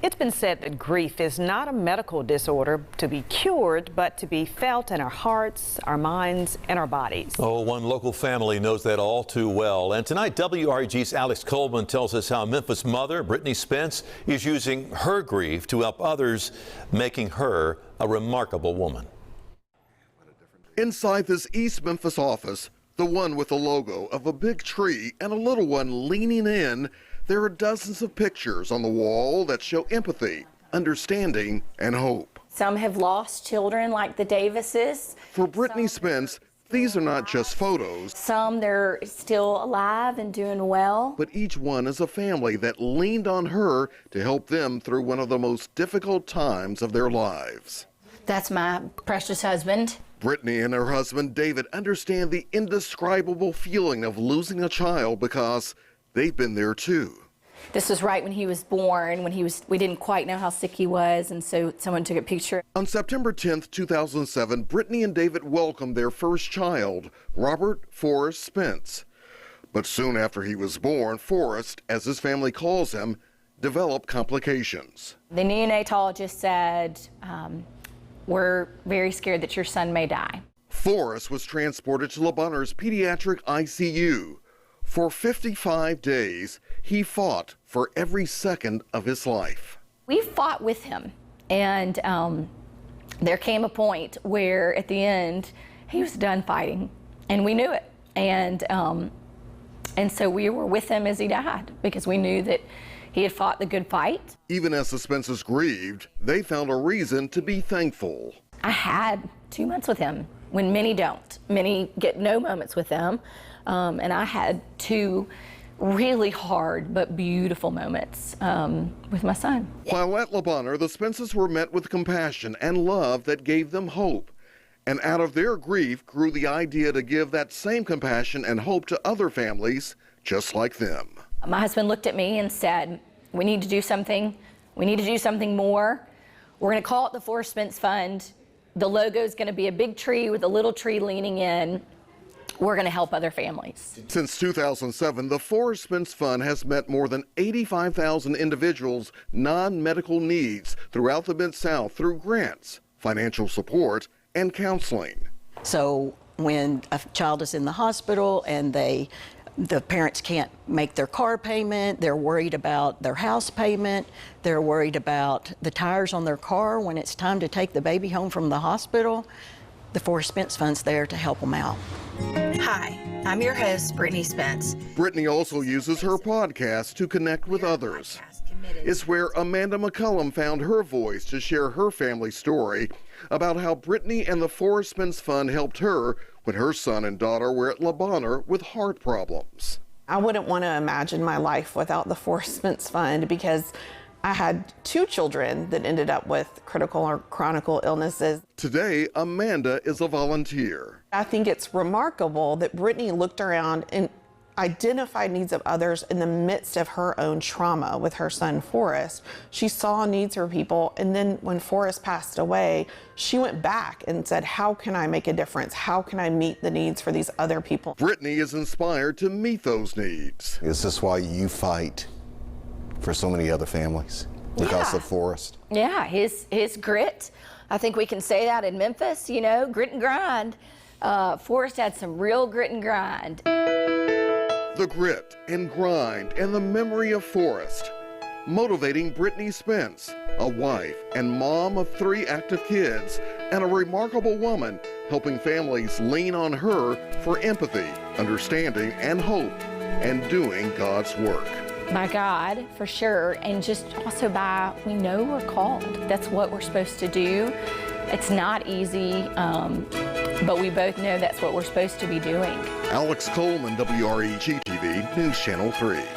It's been said that grief is not a medical disorder to be cured, but to be felt in our hearts, our minds, and our bodies. Oh, one local family knows that all too well. And tonight, WREG's Alex Coleman tells us how Memphis mother Brittany Spence is using her grief to help others, making her a remarkable woman. Inside this East Memphis office, the one with the logo of a big tree and a little one leaning in, there are dozens of pictures on the wall that show empathy, understanding, and hope. Some have lost children, like the Davises. For Brittany Spence, these are not just photos. Some, they're still alive and doing well. But each one is a family that leaned on her to help them through one of the most difficult times of their lives. That's my precious husband. Brittany and her husband David understand the indescribable feeling of losing a child because they've been there too. This was right when he was born, we didn't quite know how sick he was, and so someone took a picture. On September 10th, 2007, Brittany and David welcomed their first child, Robert Forrest Spence. But soon after he was born, Forrest, as his family calls him, developed complications. The neonatologist said, we're very scared that your son may die. Forrest was transported to Le Bonheur's pediatric ICU. For 55 days, he fought for every second of his life. We fought with him, and there came a point where at the end he was done fighting, and we knew it. And so we were with him as he died because we knew that he had fought the good fight. Even as the Spences grieved, they found a reason to be thankful. I had 2 months with him when many don't. Many get no moments with them. And I had 2 really hard but beautiful moments with my son. While at Le Bonheur, the Spences were met with compassion and love that gave them hope. And out of their grief grew the idea to give that same compassion and hope to other families just like them. My husband looked at me and said, we need to do something. We need to do something more. We're going to call it the Forrest Spence Fund. The logo is going to be a big tree with a little tree leaning in. We're going to help other families. Since 2007, the Forrest Spence Fund has met more than 85,000 individuals' non-medical needs throughout the Mid-South through grants, financial support, and counseling. So when a child is in the hospital and the parents can't make their car payment, they're worried about their house payment, they're worried about the tires on their car when it's time to take the baby home from the hospital, the Forrest Spence Fund's there to help them out. Hi, I'm your host, Brittany Spence. Brittany also uses her podcast to connect with others. It's where Amanda McCullum found her voice to share her family story about how Brittany and the Forrest Spence Fund helped her when her son and daughter were at Le Bonheur with heart problems. I wouldn't want to imagine my life without the Forrest Spence Fund because I had 2 children that ended up with critical or chronic illnesses. Today, Amanda is a volunteer. I think it's remarkable that Brittany looked around and identified needs of others in the midst of her own trauma with her son Forrest. She saw needs for people, and then when Forrest passed away, she went back and said, how can I make a difference? How can I meet the needs for these other people? Brittany is inspired to meet those needs. Is this why you fight for so many other families? Because of Forrest? Yeah, his grit. I think we can say that in Memphis, you know, grit and grind. Forrest had some real grit and grind. The grit and grind and the memory of Forrest, motivating Brittany Spence, a wife and mom of 3 active kids, and a remarkable woman, helping families lean on her for empathy, understanding, and hope, and doing God's work. By God, for sure, and just also by, we know we're called. That's what we're supposed to do. It's not easy, but we both know that's what we're supposed to be doing. Alex Coleman, WREG TV, News Channel 3.